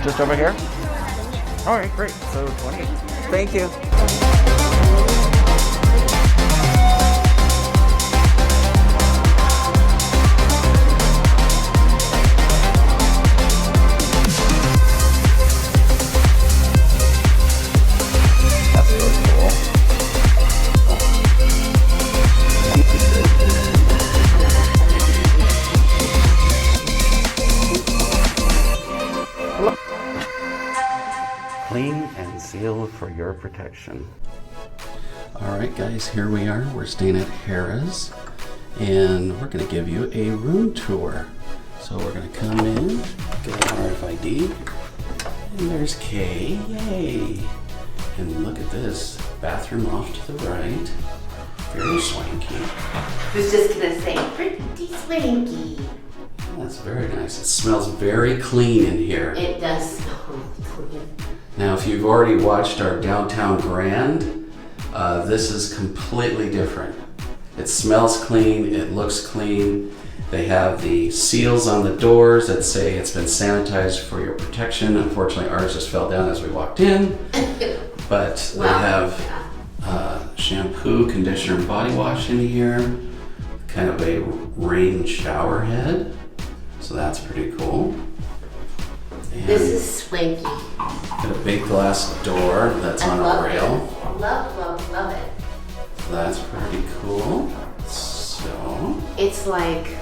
Just over here? All right, great. So 20. Thank you. That's really cool. Clean and seal for your protection. All right, guys, here we are. We're staying at Harrahs, and we're going to give you a room tour. So we're going to come in, get our RFID, and there's Kay. Yay! And look at this bathroom off to the right. Very swanky. I was just going to say, pretty swanky. That's very nice. It smells very clean in here. It does smell clean. Now, if you've already watched our downtown grand, this is completely different. It smells clean, it looks clean. They have the seals on the doors that say it's been sanitized for your protection. Unfortunately, ours just fell down as we walked in. But they have shampoo, conditioner, and body wash in here. Kind of a rain shower head. So that's pretty cool. And this is swanky. got a big glass door that's on a rail. It. Love it. So that's pretty cool. So it's like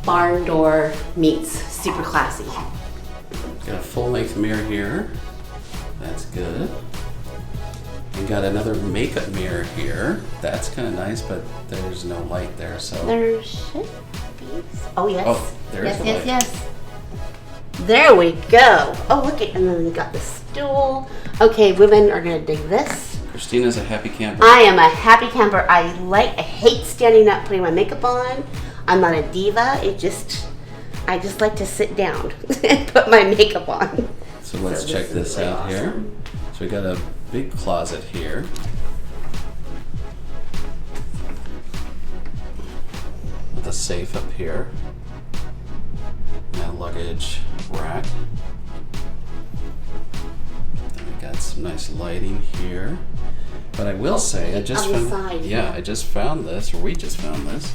barn door meets super classy. got a full-length mirror here. That's good. We got another makeup mirror here. That's kind of nice, but there's no light there, so. There should be. Oh yes. Oh, there's the light. Yes. There we go. Oh, look at, and then we got the stool. Okay, women are gonna dig this. Christina's a happy camper. I am a happy camper. I hate standing up, putting my makeup on. I'm not a diva. I just like to sit down and put my makeup on. So let's check this out here. So we got a big closet here. With a safe up here. And a luggage rack. Then we got some nice lighting here. But I will say, I just found this, or we just found this.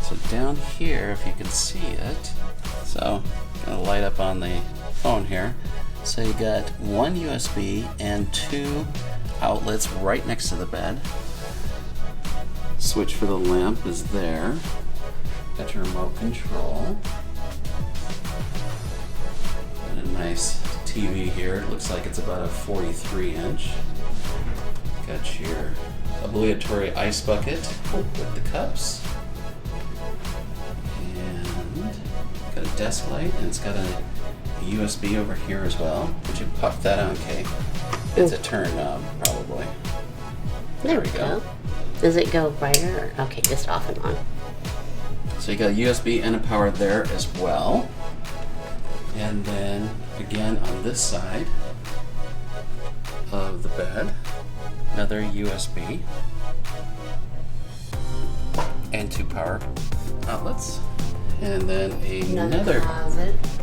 So down here, if you can see it, so gonna light up on the phone here. So you got one USB and 2 outlets right next to the bed. Switch for the lamp is there. Got your remote control. And a nice TV here. It looks like it's about a 43-inch. Got your obligatory ice bucket with the cups. And got a desk light, and it's got a USB over here as well. Would you pop that on, Kay? It's a turn knob, probably. There we go. Does it go brighter? Okay, just off and on. So you got a USB and a power there as well. And then again on this side of the bed, another USB and 2 power outlets. And then another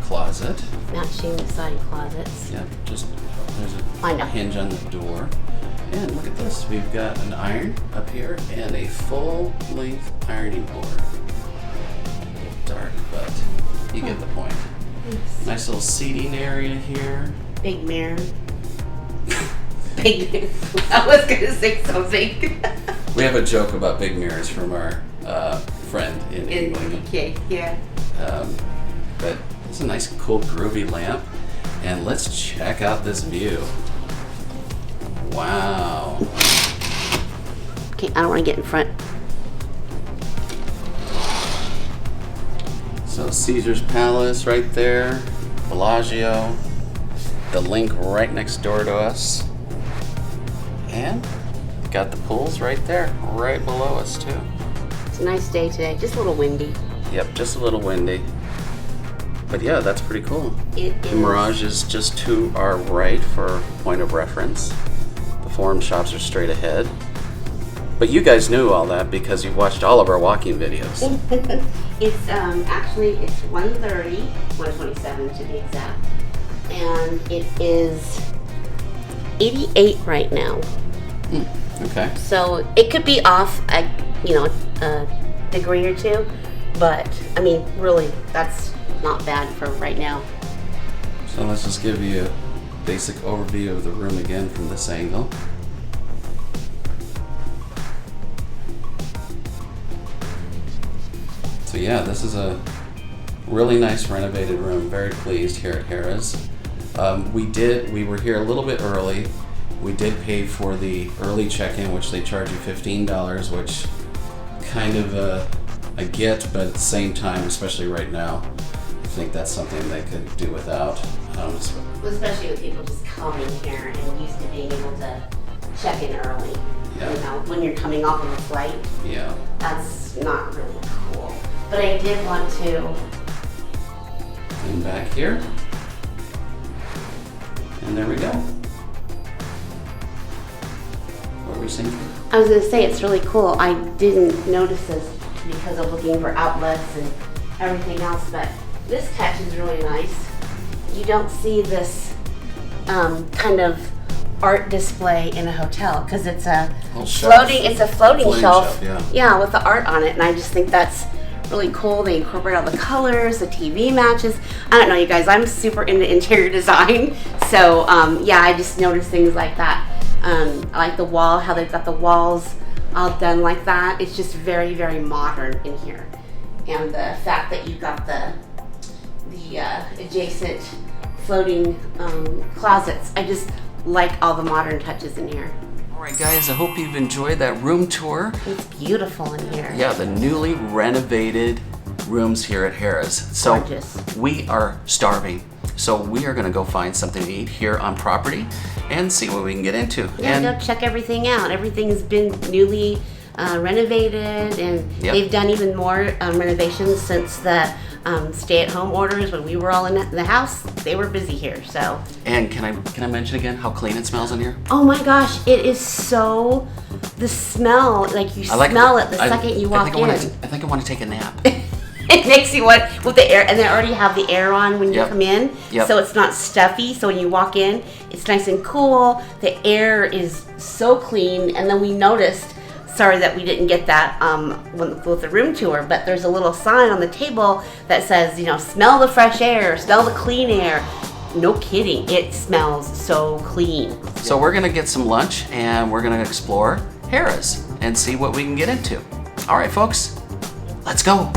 closet. Matching side closets. Yep, just there's a hinge on the door. And look at this, we've got an iron up here and a full-length ironing board. A little dark, but you get the point. Yes. Nice little seating area here. Big mirror. Big mirror. I was gonna say something. We have a joke about big mirrors from our friend in England. Okay, yeah. But it's a nice, cool, groovy lamp. And let's check out this view. Wow. Okay, I don't want to get in front. So Caesar's Palace right there, Bellagio, the Link right next door to us, and got the pools right there, right below us too. It's a nice day today, just a little windy. Yep, just a little windy. But yeah, that's pretty cool. It is. The Mirage is just to our right for point of reference. The Forum shops are straight ahead. But you guys knew all that because you've watched all of our walking videos. It's actually, it's 1:30, 1:27 to be exact. and it is 88 right now. Okay. So it could be off, a degree or two, but I mean, really, that's not bad for right now. So let's just give you a basic overview of the room again from this angle. So yeah, this is a really nice renovated room. Very pleased here at Harrahs. We were here a little bit early. We did pay for the early check-in, which they charge you $15, which kind of I get, but at the same time, especially right now, I think that's something they could do without. Especially with people just coming here and used to being able to check in early. Yeah. You know, when you're coming off of a flight. Yeah. That's not really cool. But I did want to Clean back here. And there we go. What were we saying? I was going to say it's really cool. I didn't notice this because of looking for outlets and everything else, but this touch is really nice. You don't see this kind of art display in a hotel because it's a floating shelf. Yeah, with the art on it, and I just think that's really cool. They incorporate all the colors, the TV matches. I don't know, you guys, I'm super into interior design, so yeah, I just noticed things like that. I like the wall, how they've got the walls all done like that. It's just very, very modern in here. And the fact that you've got the adjacent floating closets. I just like all the modern touches in here. All right, guys, I hope you've enjoyed that room tour. It's beautiful in here. Yeah, the newly renovated rooms here at Harrahs. So Gorgeous. we are starving. So we are gonna go find something to eat here on property and see what we can get into. Yeah, go check everything out. Everything's been newly renovated, and they've done even more renovations since the stay-at-home orders. When we were all in the house, they were busy here. So. And can I mention again how clean it smells in here? Oh my gosh, it is so. The smell, like you smell it the second you walk in. I think I want to take a nap. It makes you want with the air, and they already have the air on when you come in, so it's not stuffy. So when you walk in, it's nice and cool. The air is so clean, and then we noticed. Sorry that we didn't get that with the room tour, but there's a little sign on the table that says, you know, smell the fresh air, smell the clean air. No kidding, it smells so clean. So we're gonna get some lunch and we're gonna explore Harrahs and see what we can get into. All right, folks, let's go.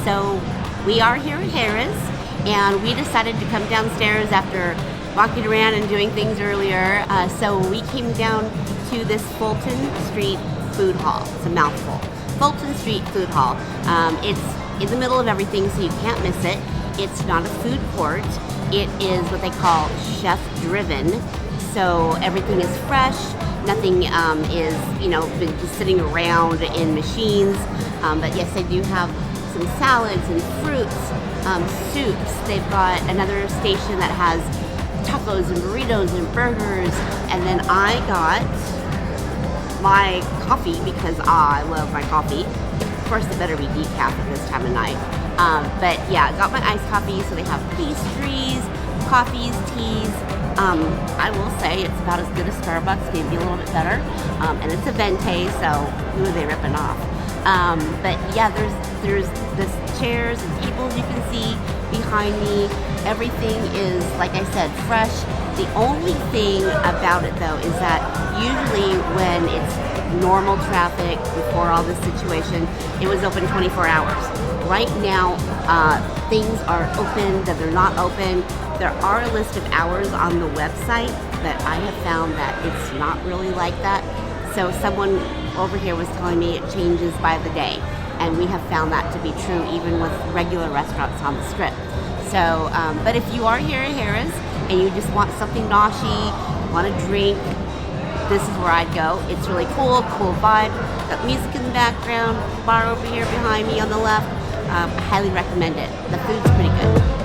So we are here at Harrahs, and we decided to come downstairs after walking around and doing things earlier. So we came down to this Fulton Street Food Hall. It's a mouthful. Fulton Street Food Hall. It's in the middle of everything, so you can't miss it. It's not a food court. It is what they call chef-driven. So everything is fresh. Nothing is, been just sitting around in machines. But yes, they do have some salads and fruits, soups. They've got another station that has tacos and burritos and burgers. And then I got my coffee because I love my coffee. Of course, it better be decaf at this time of night. But yeah, I got my iced coffee. So they have pastries, coffees, teas. I will say it's about as good as Starbucks, maybe a little bit better. And it's a venti, so who are they ripping off? But yeah, there's this chairs and tables you can see behind me. Everything is, like I said, fresh. The only thing about it though is that usually when it's normal traffic before all this situation, it was open 24 hours. Right now, things are open, that they're not open. There are a list of hours on the website, but I have found that it's not really like that. So someone over here was telling me it changes by the day, and we have found that to be true even with regular restaurants on the strip. So, but if you are here at Harrahs and you just want something noshy, want a drink, this is where I'd go. It's really cool vibe. Got music in the background, bar over here behind me on the left. I highly recommend it. The food's pretty good.